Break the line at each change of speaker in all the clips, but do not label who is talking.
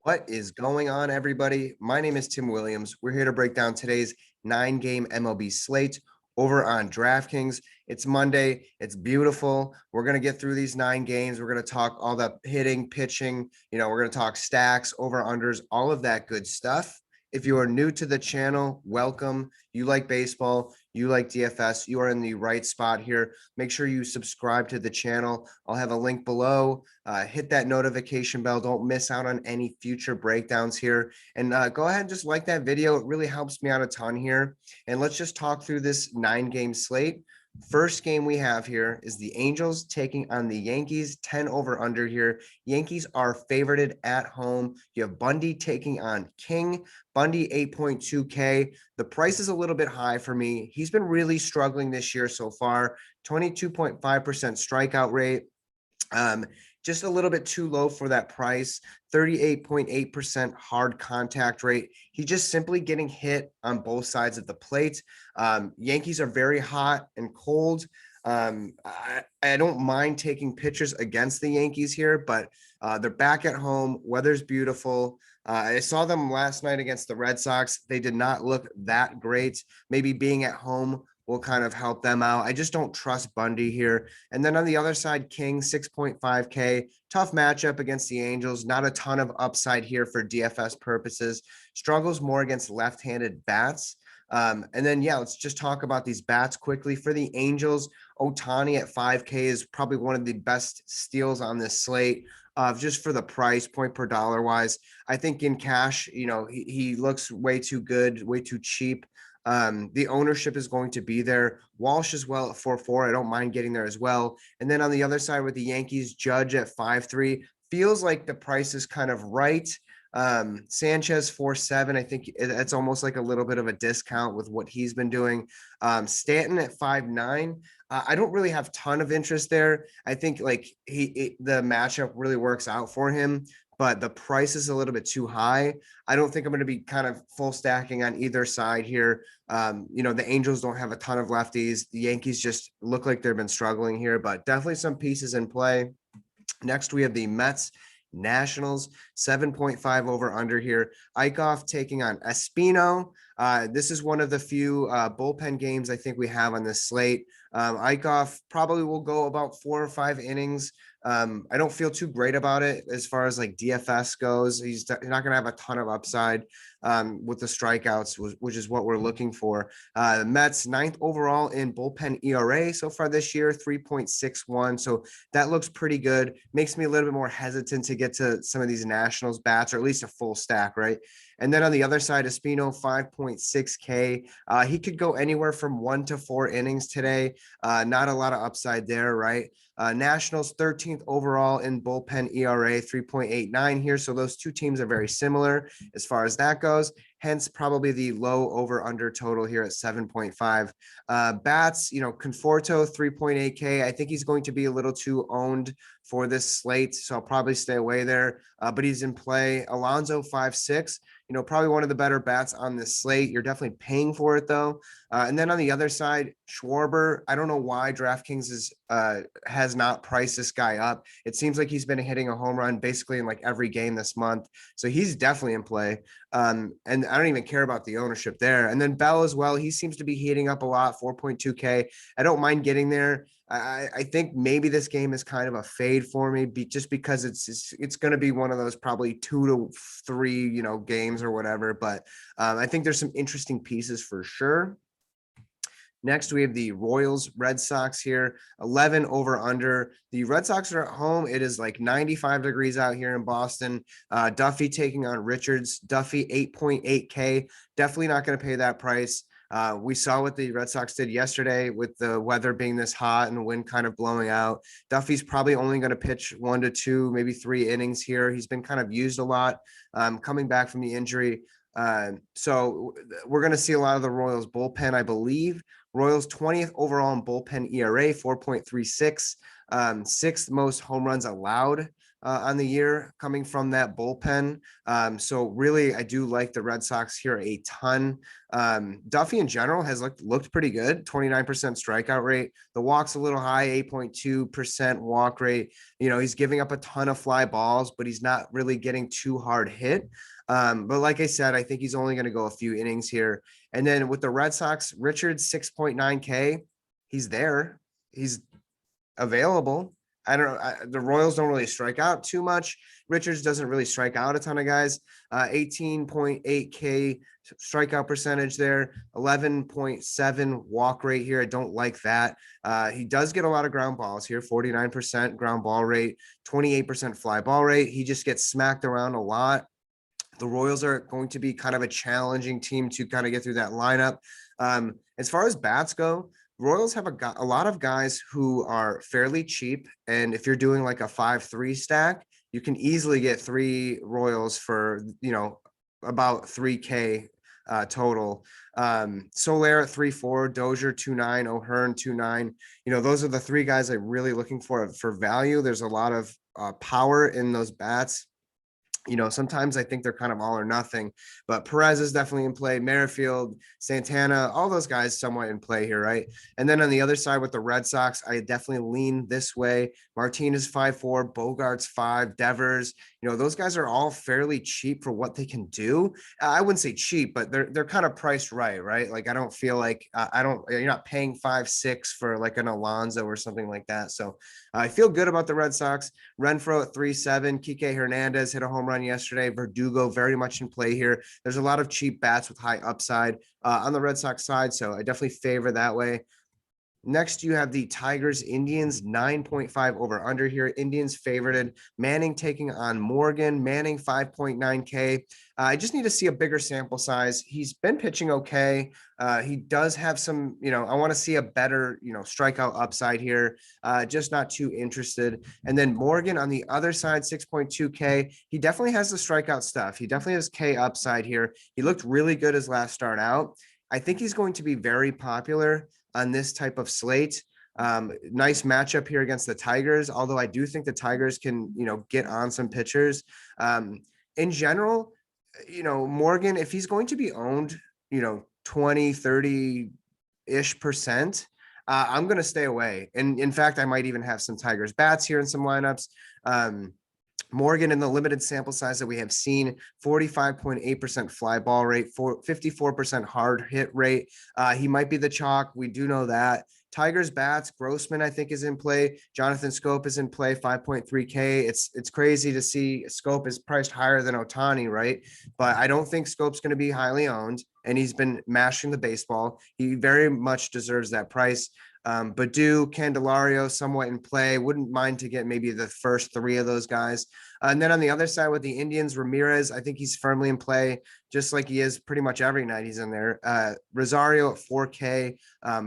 What is going on, everybody? My name is Tim Williams. We're here to break down today's 9-game MLB slate over on DraftKings. It's Monday. It's beautiful. We're going to get through these 9 games. We're going to talk all the hitting, pitching. We're going to talk stacks, over-unders, all of that good stuff. If you are new to the channel, welcome. You like baseball, you like DFS, you are in the right spot here. Make sure you subscribe to the channel. I'll have a link below. Hit that notification bell. Don't miss out on any future breakdowns here. And go ahead and just like that video. It really helps me out a ton here. And let's just talk through this 9-game slate. First game we have here is the Angels taking on the Yankees, 10 over under here. Yankees are favorited at home. You have Bundy taking on King. Bundy 8.2K. The price is a little bit high for me. He's been really struggling this year so far. 22.5% strikeout rate. Just a little bit too low for that price. 38.8% hard contact rate. He's just simply getting hit on both sides of the plate. Yankees are very hot and cold. I don't mind taking pitchers against the Yankees here, but they're back at home. Weather's beautiful. I saw them last night against the Red Sox. They did not look that great. Maybe being at home will kind of help them out. I just don't trust Bundy here. And then on the other side, King, 6.5K. Tough matchup against the Angels. Not a ton of upside here for DFS purposes. Struggles more against left-handed bats. And then, let's just talk about these bats quickly. For the Angels, Ohtani at 5K is probably one of the best steals on this slate. Just for the price, point per dollar wise. I think in cash, he looks way too good, way too cheap. The ownership is going to be there. Walsh as well at 4.4. I don't mind getting there as well. And then on the other side with the Yankees, Judge at 5.3 feels like the price is kind of right. Sanchez 4.7. I think that's almost like a little bit of a discount with what he's been doing. Stanton at 5.9. I don't really have a ton of interest there. I think the matchup really works out for him, but the price is a little bit too high. I don't think I'm going to be kind of full stacking on either side here. The Angels don't have a ton of lefties. The Yankees just look like they've been struggling here, but definitely some pieces in play. Next, we have the Mets. Nationals 7.5 over under here. Eichhoff taking on Espino. This is one of the few bullpen games I think we have on this slate. Eichhoff probably will go about 4 or 5 innings. I don't feel too great about it as far as like DFS goes. He's not going to have a ton of upside with the strikeouts, which is what we're looking for. The Mets 9th overall in bullpen ERA so far this year, 3.61. So that looks pretty good. Makes me a little bit more hesitant to get to some of these Nationals bats, or at least a full stack, right? And then on the other side, Espino 5.6K. He could go anywhere from 1 to 4 innings today. Not a lot of upside there, right? Nationals 13th overall in bullpen ERA, 3.89 here. So those two teams are very similar as far as that goes. Hence, probably the low over under total here at 7.5. Bats, Conforto 3.8K. I think he's going to be a little too owned for this slate, so I'll probably stay away there. But he's in play. Alonso 5.6. Probably one of the better bats on this slate. You're definitely paying for it though. And then on the other side, Schwarber. I don't know why DraftKings has not priced this guy up. It seems like he's been hitting a home run basically in like every game this month. So he's definitely in play. And I don't even care about the ownership there. And then Bell as well. He seems to be heating up a lot, 4.2K. I don't mind getting there. I think maybe this game is kind of a fade for me, just because it's going to be one of those probably 2 to 3, games or whatever. But I think there's some interesting pieces for sure. Next, we have the Royals Red Sox here, 11 over under. The Red Sox are at home. It is like 95 degrees out here in Boston. Duffy taking on Richards. Duffy 8.8K. Definitely not going to pay that price. We saw what the Red Sox did yesterday with the weather being this hot and the wind kind of blowing out. Duffy's probably only going to pitch 1 to 2, maybe 3 innings here. He's been kind of used a lot coming back from the injury. So we're going to see a lot of the Royals bullpen, I believe. Royals 20th overall in bullpen ERA, 4.36, 6th most home runs allowed on the year coming from that bullpen. So really, I do like the Red Sox here a ton. Duffy in general has looked pretty good. 29% strikeout rate. The walk's a little high, 8.2% walk rate. He's giving up a ton of fly balls, but he's not really getting too hard hit. But like I said, I think he's only going to go a few innings here. And then with the Red Sox, Richards 6.9K, he's there. He's available. I don't know. The Royals don't really strike out too much. Richards doesn't really strike out a ton of guys. 18.8K strikeout percentage there, 11.7 walk rate here. I don't like that. He does get a lot of ground balls here, 49% ground ball rate, 28% fly ball rate. He just gets smacked around a lot. The Royals are going to be kind of a challenging team to kind of get through that lineup. As far as bats go, Royals have a lot of guys who are fairly cheap. And if you're doing like a 5-3 stack, you can easily get 3 Royals for, about 3K total. Soler at 3.4, Dozier 2.9, O'Hearn 2.9. Those are the 3 guys I'm really looking for value. There's a lot of power in those bats. Sometimes I think they're kind of all or nothing, but Perez is definitely in play. Merrifield, Santana, all those guys somewhat in play here, right? And then on the other side with the Red Sox, I definitely lean this way. Martinez 5.4, Bogarts 5, Devers. Those guys are all fairly cheap for what they can do. I wouldn't say cheap, but they're kind of priced right? Like I don't feel like you're not paying 5-6 for like an Alonso or something like that. So I feel good about the Red Sox. Renfroe at 3.7, Kike Hernandez hit a home run yesterday. Verdugo very much in play here. There's a lot of cheap bats with high upside on the Red Sox side, so I definitely favor that way. Next, you have the Tigers Indians 9.5 over under here. Indians favorited. Manning taking on Morgan. Manning 5.9K. I just need to see a bigger sample size. He's been pitching okay. He does have some, I want to see a better, strikeout upside here. Just not too interested. And then Morgan on the other side, 6.2K. He definitely has the strikeout stuff. He definitely has K upside here. He looked really good his last start out. I think he's going to be very popular on this type of slate. Nice matchup here against the Tigers, although I do think the Tigers can, get on some pitchers. In general, Morgan, if he's going to be owned, 20, 30-ish percent, I'm going to stay away. And in fact, I might even have some Tigers bats here in some lineups. Morgan, in the limited sample size that we have seen, 45.8% fly ball rate, 54% hard hit rate. He might be the chalk. We do know that. Tigers bats, Grossman, I think, is in play. Jonathan Scope is in play, 5.3K. It's crazy to see Scope is priced higher than Ohtani, right? But I don't think Scope's going to be highly owned, and he's been mashing the baseball. He very much deserves that price. Badu, Candelario, somewhat in play. Wouldn't mind to get maybe the first 3 of those guys. And then on the other side with the Indians, Ramirez, I think he's firmly in play, just like he is pretty much every night he's in there. Rosario at 4K,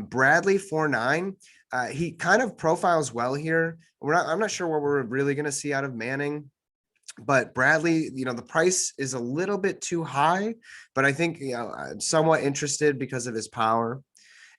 Bradley 4.9. He kind of profiles well here. I'm not sure what we're really going to see out of Manning. But Bradley, the price is a little bit too high, but I think, I'm somewhat interested because of his power.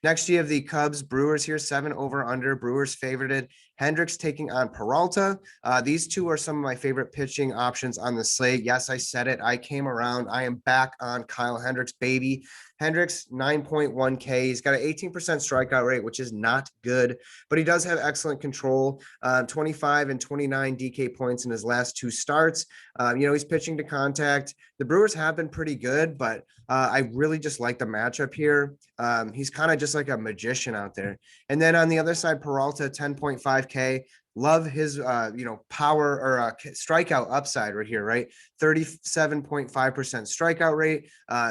Next, you have the Cubs Brewers here, 7 over under. Brewers favorited. Hendricks taking on Peralta. These 2 are some of my favorite pitching options on the slate. Yes, I said it. I came around. I am back on Kyle Hendricks, baby. Hendricks, 9.1K. He's got an 18% strikeout rate, which is not good, but he does have excellent control. 25 and 29 DK points in his last 2 starts. He's pitching to contact. The Brewers have been pretty good, but I really just like the matchup here. He's kind of just like a magician out there. And then on the other side, Peralta, 10.5K. Love his, power or strikeout upside right here, right? 37.5% strikeout rate.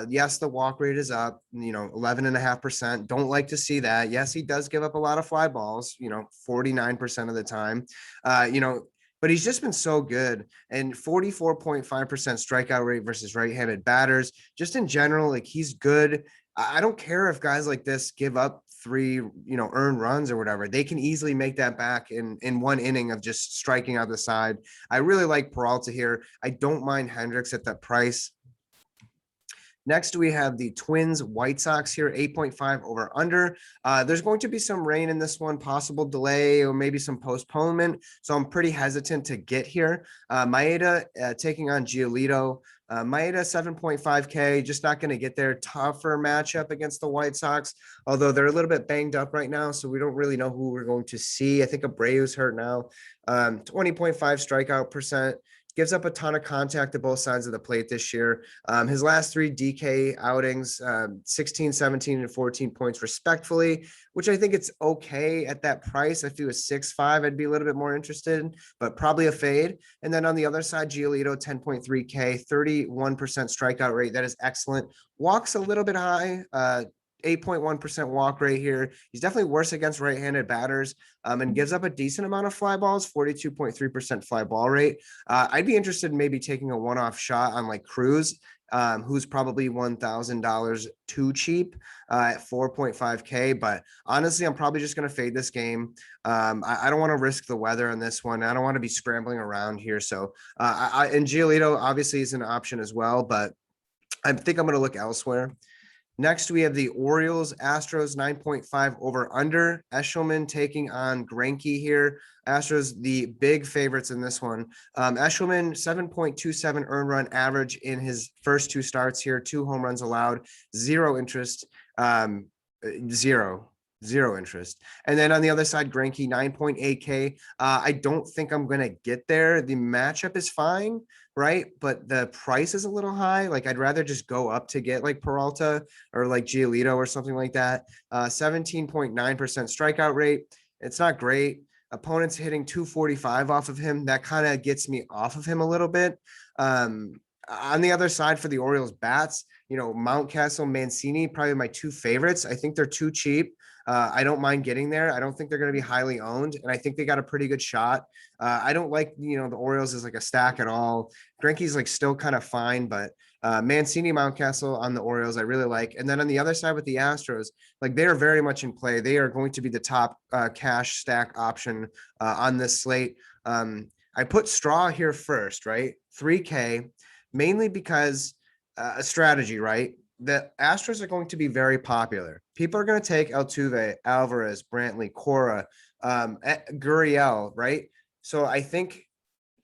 Yes, the walk rate is up, 11.5%. Don't like to see that. Yes, he does give up a lot of fly balls, 49% of the time. But he's just been so good. And 44.5% strikeout rate versus right-handed batters. Just in general, like he's good. I don't care if guys like this give up 3, earned runs or whatever. They can easily make that back in 1 inning of just striking out the side. I really like Peralta here. I don't mind Hendricks at that price. Next, we have the Twins White Sox here, 8.5 over under. There's going to be some rain in this one, possible delay or maybe some postponement. So I'm pretty hesitant to get here. Maeda taking on Giolito. Maeda 7.5K, just not going to get there. Tougher matchup against the White Sox, although they're a little bit banged up right now. So we don't really know who we're going to see. I think Abreu's hurt now. 20.5 strikeout percent. Gives up a ton of contact to both sides of the plate this year. His last 3 DK outings, 16, 17, and 14 points respectfully, which I think it's okay at that price. If he was 6.5, I'd be a little bit more interested, but probably a fade. And then on the other side, Giolito, 10.3K, 31% strikeout rate. That is excellent. Walks a little bit high, 8.1% walk rate here. He's definitely worse against right-handed batters, and gives up a decent amount of fly balls, 42.3% fly ball rate. I'd be interested in maybe taking a one-off shot on like Cruz, who's probably $1,000 too cheap at 4.5K. But honestly, I'm probably just going to fade this game. I don't want to risk the weather on this one. I don't want to be scrambling around here. So and Giolito obviously is an option as well, but I think I'm going to look elsewhere. Next, we have the Orioles, Astros, 9.5 over under. Eshelman taking on Greinke here. Astros, the big favorites in this one. Eshelman, 7.27 earned run average in his first 2 starts here. 2 home runs allowed, 0 interest, zero interest. And then on the other side, Greinke, 9.8K. I don't think I'm going to get there. The matchup is fine, right? But the price is a little high. Like I'd rather just go up to get like Peralta or like Giolito or something like that. 17.9% strikeout rate. It's not great. Opponents hitting 245 off of him. That kind of gets me off of him a little bit. On the other side for the Orioles bats, Mountcastle, Mancini, probably my 2 favorites. I think they're too cheap. I don't mind getting there. I don't think they're going to be highly owned, and I think they got a pretty good shot. I don't like, the Orioles is like a stack at all. Greinke's like still kind of fine, but Mancini, Mountcastle on the Orioles, I really like. And then on the other side with the Astros, like they are very much in play. They are going to be the top cash stack option on this slate. I put Straw here first, right? 3K, mainly because a strategy, right? The Astros are going to be very popular. People are going to take Altuve, Alvarez, Brantley, Cora, Gurriel, right? So I think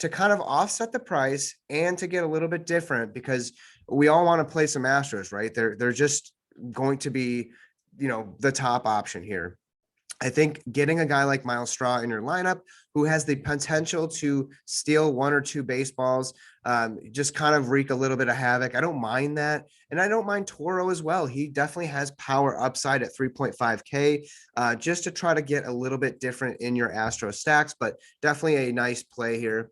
to kind of offset the price and to get a little bit different, because we all want to play some Astros, right? They're just going to be, the top option here. I think getting a guy like Miles Straw in your lineup who has the potential to steal 1 or 2 baseballs, just kind of wreak a little bit of havoc. I don't mind that. And I don't mind Toro as well. He definitely has power upside at 3.5K, just to try to get a little bit different in your Astro stacks, but definitely a nice play here.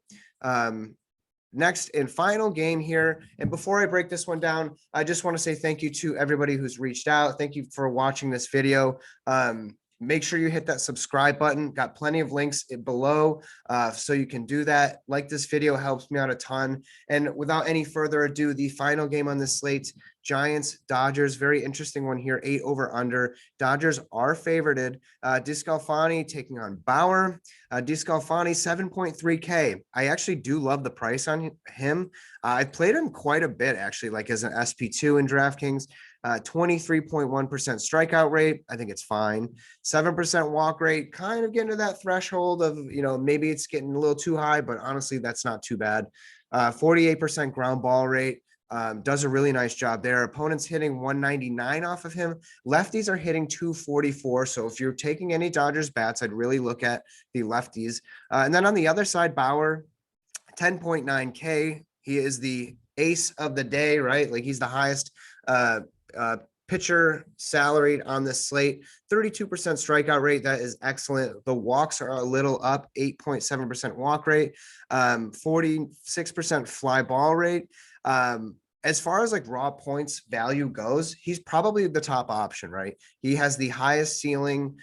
Next and final game here. And before I break this one down, I just want to say thank you to everybody who's reached out. Thank you for watching this video. Make sure you hit that subscribe button. Got plenty of links below, so you can do that. Like this video helps me out a ton. And without any further ado, the final game on this slate, Giants, Dodgers, very interesting one here, 8 over under. Dodgers are favorited. DeSclafani taking on Bauer. DeSclafani, 7.3K. I actually do love the price on him. I've played him quite a bit, actually, like as an SP2 in DraftKings. 23.1% strikeout rate. I think it's fine. 7% walk rate, kind of getting to that threshold of, maybe it's getting a little too high, but honestly, that's not too bad. 48% ground ball rate. Does a really nice job there. Opponents hitting 199 off of him. Lefties are hitting 244. So if you're taking any Dodgers bats, I'd really look at the lefties. And then on the other side, Bauer, 10.9K. He is the ace of the day, right? Like he's the highest pitcher salaried on this slate. 32% strikeout rate. That is excellent. The walks are a little up, 8.7% walk rate, 46% fly ball rate. As far as like raw points value goes, he's probably the top option, right? He has the highest ceiling.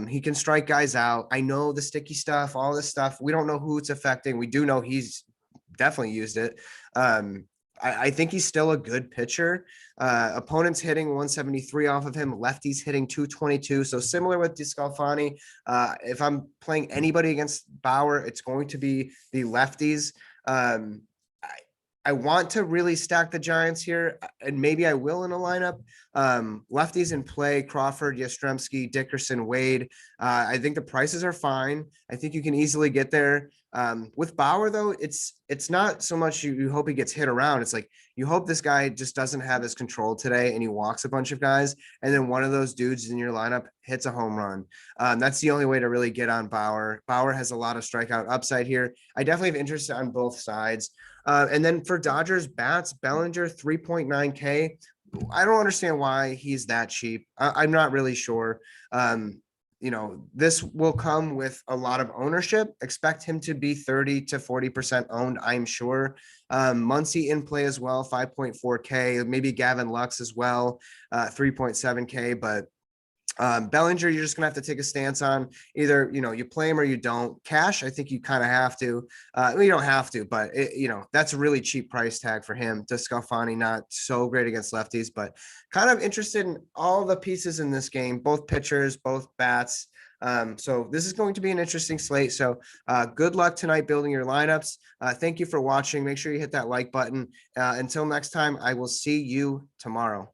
He can strike guys out. I know the sticky stuff, all this stuff. We don't know who it's affecting. We do know he's definitely used it. I think he's still a good pitcher. Opponents hitting 173 off of him, lefties hitting 222. So similar with DeSclafani. If I'm playing anybody against Bauer, it's going to be the lefties. I want to really stack the Giants here, and maybe I will in a lineup. Lefties in play: Crawford, Yastrzemski, Dickerson, Wade. I think the prices are fine. I think you can easily get there. With Bauer, though, it's not so much you hope he gets hit around. It's like you hope this guy just doesn't have his control today and he walks a bunch of guys, and then one of those dudes in your lineup hits a home run. That's the only way to really get on Bauer. Bauer has a lot of strikeout upside here. I definitely have interest on both sides. And then for Dodgers bats, Bellinger 3.9K. I don't understand why he's that cheap. I'm not really sure. This will come with a lot of ownership. Expect him to be 30 to 40% owned, I'm sure. Muncy in play as well, 5.4K. Maybe Gavin Lux as well, 3.7K. But Bellinger, you're just gonna have to take a stance on. Either you play him or you don't. Cash, I think you kind of have to. You don't have to, but that's a really cheap price tag for him. Descalfani not so great against lefties, but kind of interested in all the pieces in this game, both pitchers, both bats. So this is going to be an interesting slate. So good luck tonight building your lineups. Thank you for watching. Make sure you hit that like button. Until next time, I will see you tomorrow.